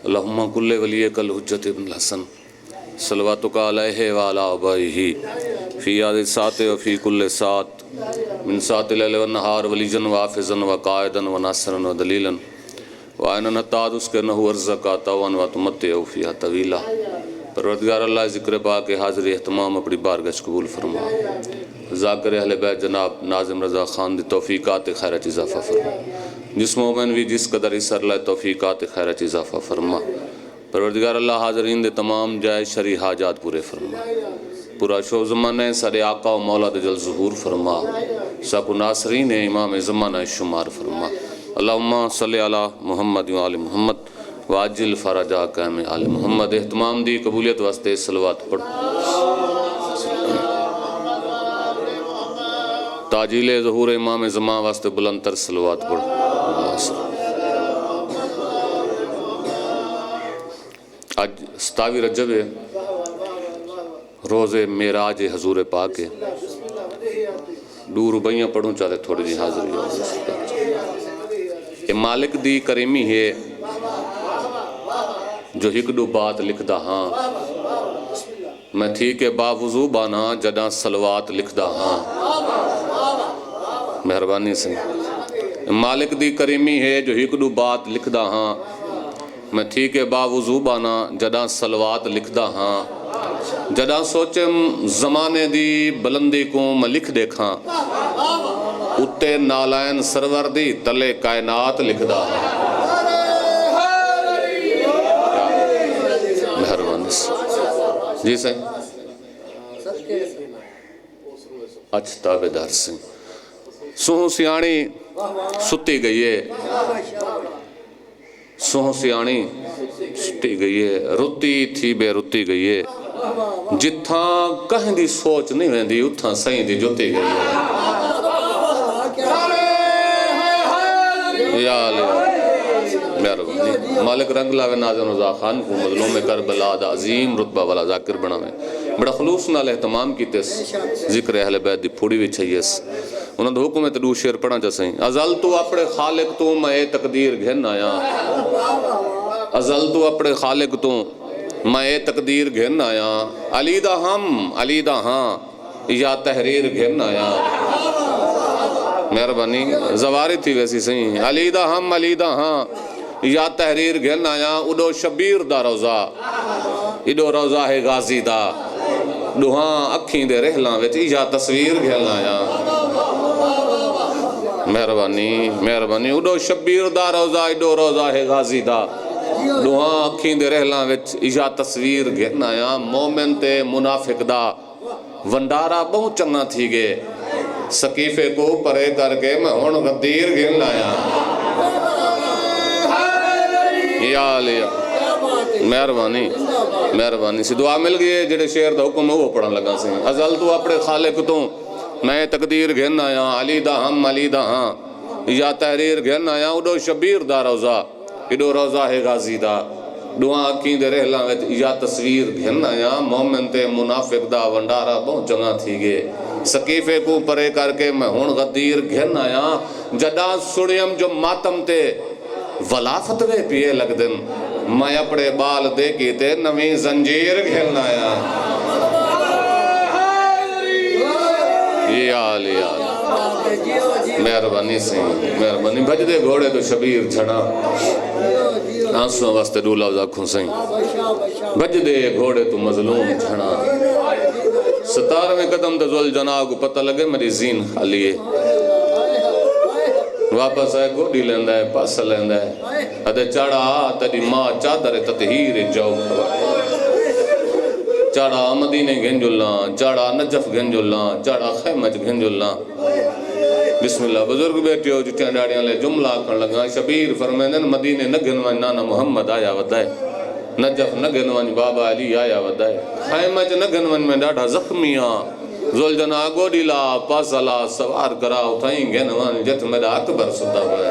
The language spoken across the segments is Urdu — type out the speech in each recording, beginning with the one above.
اللہم کل ولیک الحجت ابن الحسن صلواتک علیہ وعلی آبائہ فی هذه الساعة وفی کل ساعة من ساعة اللیل والنہار ولیجا وحافظا وقائدا وناصرا ودلیلا وعینا نتعدس کے نحو ارزقا توان وتمتع فیہا طویلا۔ پروردگار اللہ ذکر پاک حاضر اہتمام اپنی بارگاہ قبول فرما۔ ذاکر اہل بیت جناب ناظم رضا خان دی توفیقات خیرت اضافہ فرما۔ جس مومن بھی جس قدر اثر لائے توفیقات خیرت اضافہ فرما۔ پروردگار اللہ حاضرین دے تمام جائز شرعی حاجات پورے فرما۔ پورا شو زمانے سارے آقا و مولا دے جل ظہور فرما۔ ساکو ناصرین امام زمانہ شمار فرما۔ اللہم صلی علی محمد و آل محمد واجل فرجا قائم آل محمد۔ اہتمام دی قبولیت واسطے صلوات پڑھ۔ تاجیل ظہور امام زمان واسطے بلند تر صلوات پڑھ۔ آج 27 رجب ہے، روز معراج حضور پاک ہے۔ دو ربیاں پڑھوں چاہتے تھوڑی جی حاضری ہے۔ یہ مالک دی کریمی ہے جو ایک دو بات لکھ دا ہاں، میں تھی کہ باوضو بانا جداں صلوات لکھ دا ہاں۔ مہربانی سے مالک دی کریمی ہے جو ایک دو بات لکھ دا ہاں، میں تھی کہ باوضو بانا جداں صلوات لکھ دا ہاں۔ جداں سوچم زمانے دی بلندی کو میں لکھ دیکھاں، اتے نالائن سرور دی تلے کائنات لکھ دا ہاں۔ مہربانی سے جی سے اچھ تابدار سے سوہوں سیانی ستی گئی ہے، سوہوں سیانی ستی گئی ہے، رتی تھی بے رتی گئی ہے، جتھاں کہیں دی سوچ نہیں ویندی اتھاں سہیں دی جتی گئی ہے۔ یا علیہ مہربانی مالک رنگ لاوے ناظم رضا خان کو مظلوم کربلا دا عظیم رتبہ والا ذاکر بناوے، بڑا خلوص نال اہتمام کیتے ذکر اہل بیت دی پھوڑی بھی چاہیے۔ انہوں نے حکم دو شعر پڑھنا چاہسیں۔ ازل تو اپنے خالق تو میں تقدیر گھن آیا، ازل تو اپنے خالق تو میں تقدیر گھن آیا، علی دا ہم علی دا ہاں یا تحریر گھن آیا۔ مہربانی زواری تھی ویسی سہیں، علی دا ہم علی دا ہاں یا تحریر گھن آیا، اڈو شبیر دا روزہ اڈو روزہ ہے غازی دا، دوہاں اکھیں دے رہلاں وچ یا تصویر گھن آیا۔ مہربانی مہربانی اڈو شبیر دا روزہ اڈو روزہ ہے غازی دا، دوہاں اکھیں دے رہلاں وچ یا تصویر گھن آیا۔ مومن تے منافق دا ونڈارا بہت چنگا تھی گے، سکیفے کو پرے کر کے میں ہون غدیر گھن آیا۔ یا علیہ مہربانی مہربانی سی دعا مل گئی ہے، جڑے شعر دا حکم وہ پڑھن لگا سے۔ ازل تو اپنے خالق تو میں تقدیر گھن آیا، علی دا ہم علی دا ہاں یا تحریر گھن آیا، اڈو شبیر دا روزہ اڈو روزہ ہے غازی دا، دعا اکھیں دے رہلاں وچ یا تصویر گھن آیا۔ مومن تے منافق دا ونڈارا بہت چنگا تھی گے، سکیفے کو پرے کر کے میں ہون غدیر گھن آیا۔ جدا سڑیم جو ماتم تے ولا فتوے پیے لگ دن، میں اپنے بال دے کی تے نویں زنجیر گھن آیا۔ یا علیہ مہربانی سے مہربانی بھج دے گھوڑے تو شبیر جھڑا، آنسوں واسطے ڈولا آنکھوں سے بھج دے گھوڑے تو مظلوم جھڑا۔ 17ویں قدم تے ذوال جناح کو پتہ لگے میری زین خالی ہے، واپس آئے گوڑی لیندہ ہے پاس لیندہ ہے، ادھے چڑھا تیری ماں چادر تطہیر جاؤ کھوا، چڑھا مدینے گھنجلان، چڑھا نجف گھنجلان، چڑھا خیمج گھنجلان۔ بسم اللہ بزرگ بیٹیو جتیاں ڈاڑیاں لے جملہ کھن لگا، شبیر فرمیندن مدینے نگھنوان نانا محمد آیا ودائے، نجف نگھنوان بابا علی آیا ودائے، خیمج نگھنوان میں ڈاڑھا زخمیاں، ذوال جناح گوڑی لا پاسلا سوار کرا اتھائیں گھنوان جت میرا اکبر سدہ بھائے،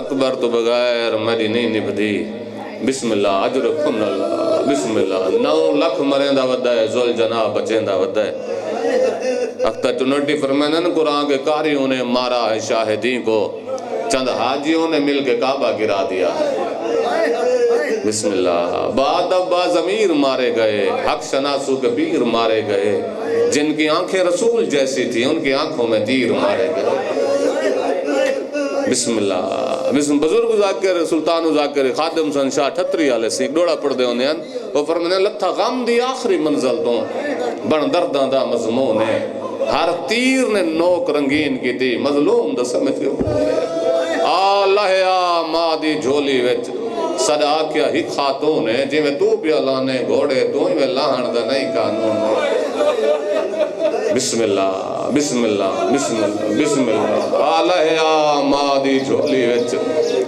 اکبر تو بغیر میری نہیں نبھدی۔ بسم اللہ عجر کھن اللہ بسم اللہ 9 لکھ مرین دا ودائے، ذوال جناح بچین دا ودائے۔ اختہ چنٹی فرمینن قرآن کے قاریوں نے مارا ہے شاہدین کو، چند حاجیوں نے مل کے کعبہ گرا دیا، بسم اللہ. بعد ابا ضمیر مارے گئے، حق شناسو کے پیر مارے گئے، جن کی آنکھیں رسول جیسی تھی ان کی آنکھوں میں تیر مارے گئے. بسم اللہ. بسم بزرگ ذاکر سلطان ذاکر خادم سن شاہ ٹھتری والے سی ڈوڑا پڑھ دے ہوندے ہیں. وہ فرمانے لتھا غم دی آخری منزل تو بن درداں دا مضمون ہے، ہر تیر نے نوک رنگین کی تھی مظلوم دا سمجھ کے آلہ ماں دی جھولی وچ صدا کیا ہی خاتون ہے، جی میں تو پیا لانے گھوڑے تو ہی میں لاہن دا نہیں قانون ہے. بسم اللہ بسم اللہ بسم اللہ بسم اللہ. آلہ ماں دی جھولی وچ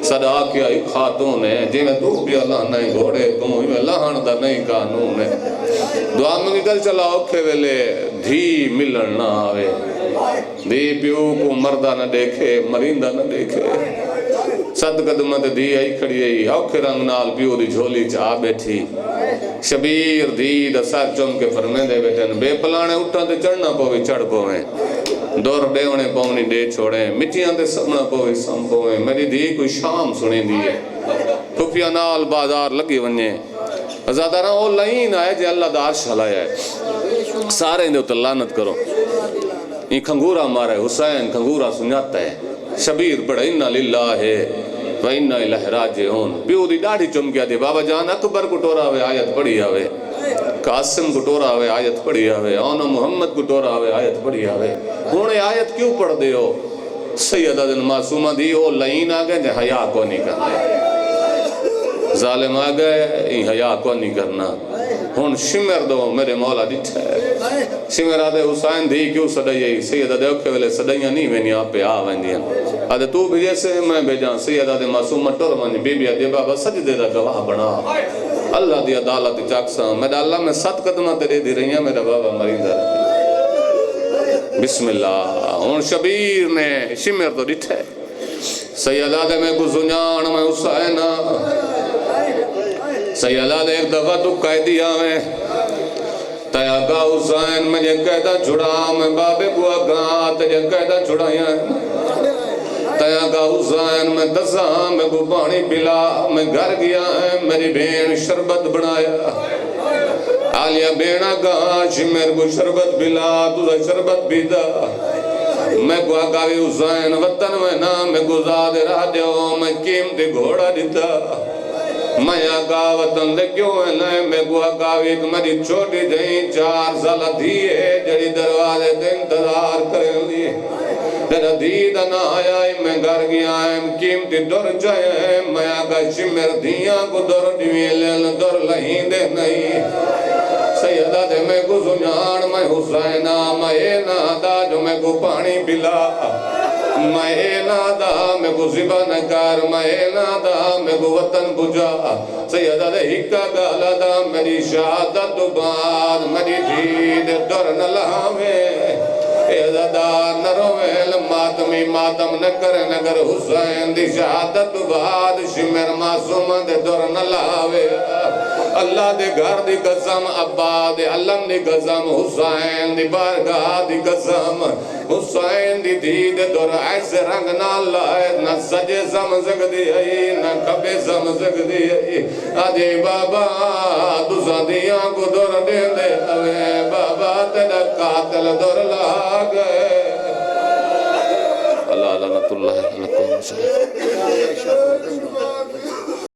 صدا کیا ہی خاتون ہے، جی میں تو پیا لانے گھوڑے تو ہی میں لاہن دا نہیں قانون ہے. دعا منگی کل چلا اوکھے ویلے دھی ملن نہ آوے، دھی پیو کو مردہ نہ دیکھے مرندہ نہ دیکھے. صد قدمت دھی آئی کھڑی آئی اوکھے رنگ نال پیو دی جھولی چاہ بیٹھی. شبیر دھی دا سر چم کے فرمے دے بیٹھن بے پلانے اٹھا دے چڑھنا پوی چڑھ پویں، دور ڈیونے پونی ڈے چھوڑیں، مٹیاں دے سمنا پوی سم پویں. میری دھی کوئی شام سنیں دی ہے، پھپیا نال بازار لگی ونجیں. ازاداراں او لائن آئے جے اللہ دا عرش ہلایا ہے، سارے اندے اتر لعنت کرو. یہ کھنگورا مارا ہے، حسین کھنگورا سنجاتا ہے. شبیر پڑھا اِنَّا لِلَّهِ وَإِنَّا إِلَيْهِ رَاجِعُونَ. پیو دی ڈاڑھی چم کیا دی بابا جان اکبر کو ٹورا ہوئے آیت پڑھی آوے، قاسم کو ٹورا ہوئے آیت پڑھی آوے، اونا محمد کو ٹورا ہوئے آیت پڑھی آوے. ہونے آیت کیوں پڑھ دے ہو؟ سیدہ دن معصومہ دی او لائن آگئے جے حیاء کو نہیں کرنا، ظالم آگئے یہ حیاء کو نہیں کرنا. ہون شمر دو میرے مولا ڈٹھا ہے، شمر آدھے حسین دی کیوں صدائی سیدہ دے اوکھے ویلے صدائیاں نہیں وینی آپ پہ آ ویندیاں. آدھے تو بھی جیسے میں بھیجاں سیدہ دے معصومہ ٹور ونی بی بی آدھے بابا سجدے دا گواہ بنا اللہ دی عدالت چاکساں. میرا اللہ میں 7 قدمہ تیرے دی رہی ہیں میرا بابا مریندہ رہی. بسم اللہ. ہون شبیر نے شمر تو ڈٹھا ہے، سیدہ دے میں کو زنجان میں حسینہ سیدہ دے ایک دفعہ تو قیدی آویں تیا کا حسین میں جن قیدہ چھڑا میں بابے کو آگاں تجن قیدہ چھڑائیاں تیا کا حسین میں دساں میں کو پانی پلا میں گھر گیا ہے میری بین شربت بنایا آلیا بینا کہا شمیر کو شربت پلا تجھے شربت پیدا میں کو آگاوی حسین وطن میں نا میں گزاد رہ دیو میں قیمتی گھوڑا دیتا میں آگا وطن دے کیوں ہے لائے میں کو آگاوی کہ میری چھوٹی جہیں 4 سال دیئے جڑی دروازے دے انتظار کریں لیے تیرا دیدہ نہ آیا میں گھر گیا قیمتی دور چاہے میں آگا شمر دیاں کو دور ڈیویلن دور لہیں دے نہیں سیدہ دے میں کو زنجان میں حسینہ میں نادا جو میں کو پانی پلا میں نادا میں کو زبا نکار میں نادا میں کو وطن بجا سیدہ دے ہکا گالا دا میری شہادت بعد میری دید در نلہاویں عزدار نرویل ماتمی ماتم نکر نگر حسین دی شہادت بعد شمر معصوم دے در نلاوے اللہ دے گھر دی قسم ابا دے علم دی قسم حسین دی بارگاہ دی قسم حسین دی دید در ایسے رنگ نہ لائے نہ سجے سمزگ دی ہے نہ کبے سمزگ دی ہے آدھے بابا دوسا دیاں کو در دے دے اوے بابا تیرا قاتل در لا گئے اللہ لعنت اللہ علیکم.